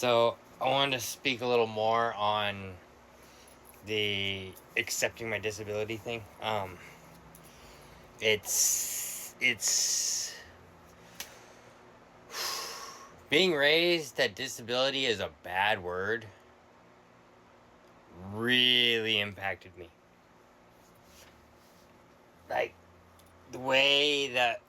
So I wanted to speak a little more on the accepting my disability thing. It's being raised that disability is a bad word really impacted me. Like the way that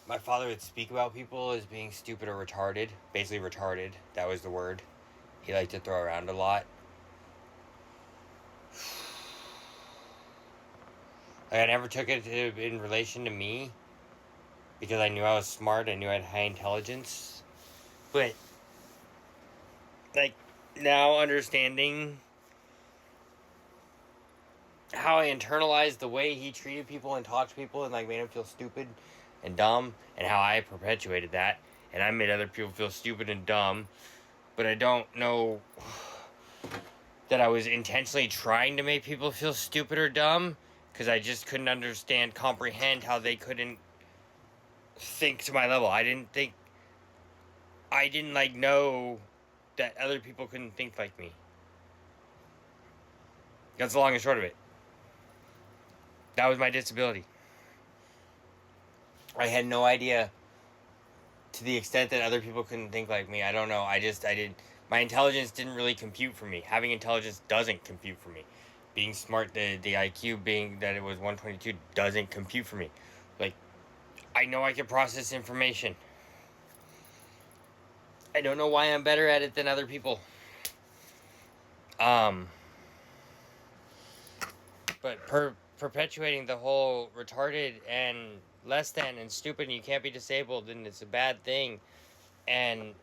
my father would speak about people as being stupid or retarded, basically retarded. That was the word he liked to throw around a lot. Like I never took it in relation to me because I knew I was smart. I knew I had high intelligence. But like now understanding how I internalized the way he treated people and talked to people and like made them feel stupid and dumb, and how I perpetuated that and I made other people feel stupid and dumb, but I don't know that I was intentionally trying to make people feel stupid or dumb because I just couldn't comprehend how they couldn't think to my level. I didn't like know that other people couldn't think like me. That's the long and short of it. That was my disability. I had no idea to the extent that other people couldn't think like me. I don't know. I did. My intelligence didn't really compute for me. Having intelligence doesn't compute for me. Being smart, the IQ being that it was 122 doesn't compute for me. Like, I know I can process information. I don't know why I'm better at it than other people. Um, but perpetuating the whole retarded and less than and stupid and you can't be disabled and it's a bad thing. And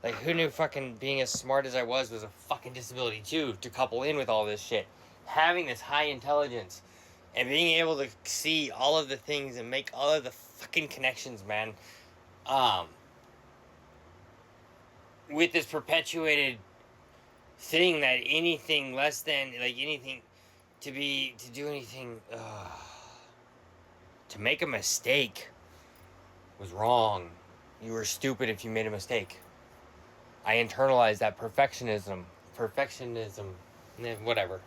like, who knew fucking being as smart as I was a fucking disability too, to couple in with all this shit. Having this high intelligence and being able to see all of the things and make all of the fucking connections, man. Um, with this perpetuated thing that anything less than, like, anything to do anything, to make a mistake was wrong. You were stupid if you made a mistake. I internalized that perfectionism, whatever.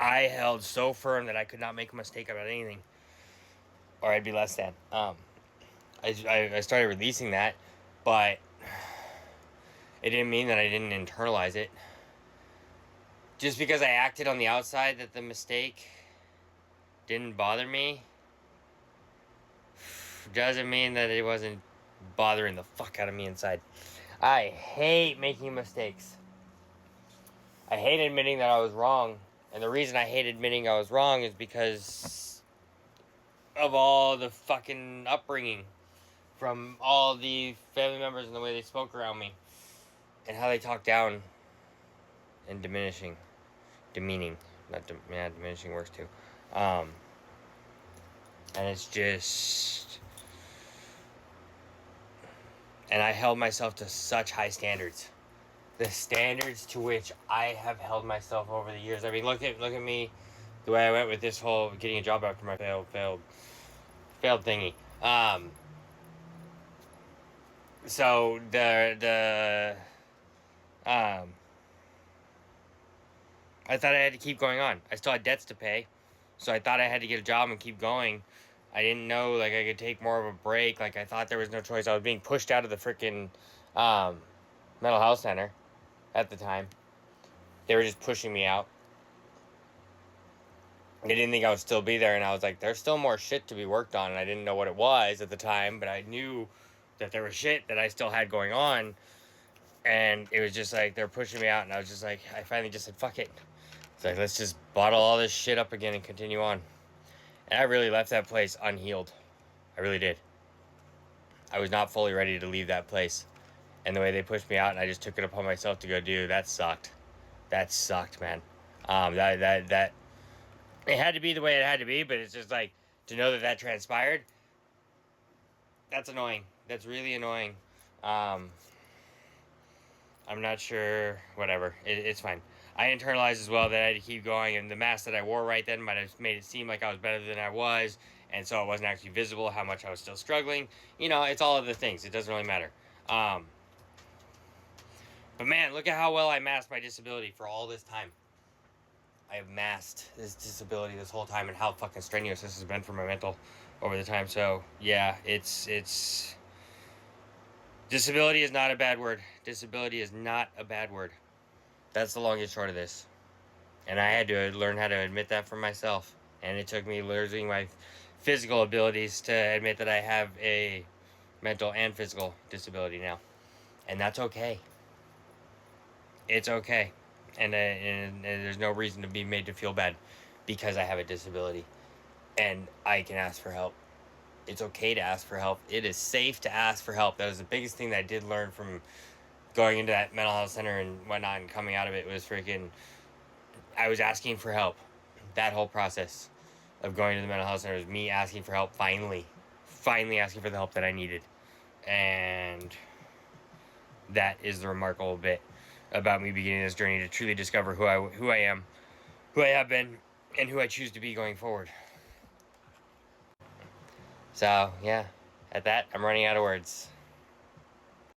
I held so firm that I could not make a mistake about anything, or I'd be less than. I started releasing that, but it didn't mean that I didn't internalize it. Just because I acted on the outside that the mistake didn't bother me doesn't mean that it wasn't bothering the fuck out of me inside. I hate making mistakes. I hate admitting that I was wrong. And the reason I hate admitting I was wrong is because of all the fucking upbringing from all the family members and the way they spoke around me and how they talked down and demeaning. Not yeah, diminishing works too. And it's just, and I held myself to such high standards. The standards to which I have held myself over the years. I mean, look at me, the way I went with this whole getting a job after my failed thingy. So um, I thought I had to keep going on. I still had debts to pay, so I thought I had to get a job and keep going. I didn't know like I could take more of a break. Like I thought there was no choice. I was being pushed out of the freaking mental health center at the time. They were just pushing me out. They didn't think I would still be there, and I was like, there's still more shit to be worked on, and I didn't know what it was at the time, but I knew that there was shit that I still had going on, and it was just like, they're pushing me out, and I was just like, I finally just said, fuck it. It's like, let's just bottle all this shit up again and continue on. And I really left that place unhealed. I really did. I was not fully ready to leave that place. And the way they pushed me out, and I just took it upon myself to go do, that sucked. That sucked, man. That it had to be the way it had to be, but it's just like to know that that transpired. That's annoying. That's really annoying. Um, I'm not sure. Whatever. It's fine. I internalized as well that I had to keep going, and the mask that I wore right then might have made it seem like I was better than I was, and so it wasn't actually visible how much I was still struggling. You know, it's all of the things. It doesn't really matter. But man, look at how well I masked my disability for all this time. I have masked this disability this whole time, and how fucking strenuous this has been for my mental over the time. So yeah, it's disability is not a bad word. Disability is not a bad word. That's the long and short of this. And I had to learn how to admit that for myself. And it took me losing my physical abilities to admit that I have a mental and physical disability now. And that's okay. It's okay. And there's no reason to be made to feel bad because I have a disability. And I can ask for help. It's okay to ask for help. It is safe to ask for help. That was the biggest thing that I did learn from going into that mental health center and whatnot, and coming out of it was freaking, I was asking for help. That whole process of going to the mental health center was me asking for help, finally asking for the help that I needed. And that is the remarkable bit about me beginning this journey to truly discover who I am, who I have been, and who I choose to be going forward. So yeah, at that, I'm running out of words.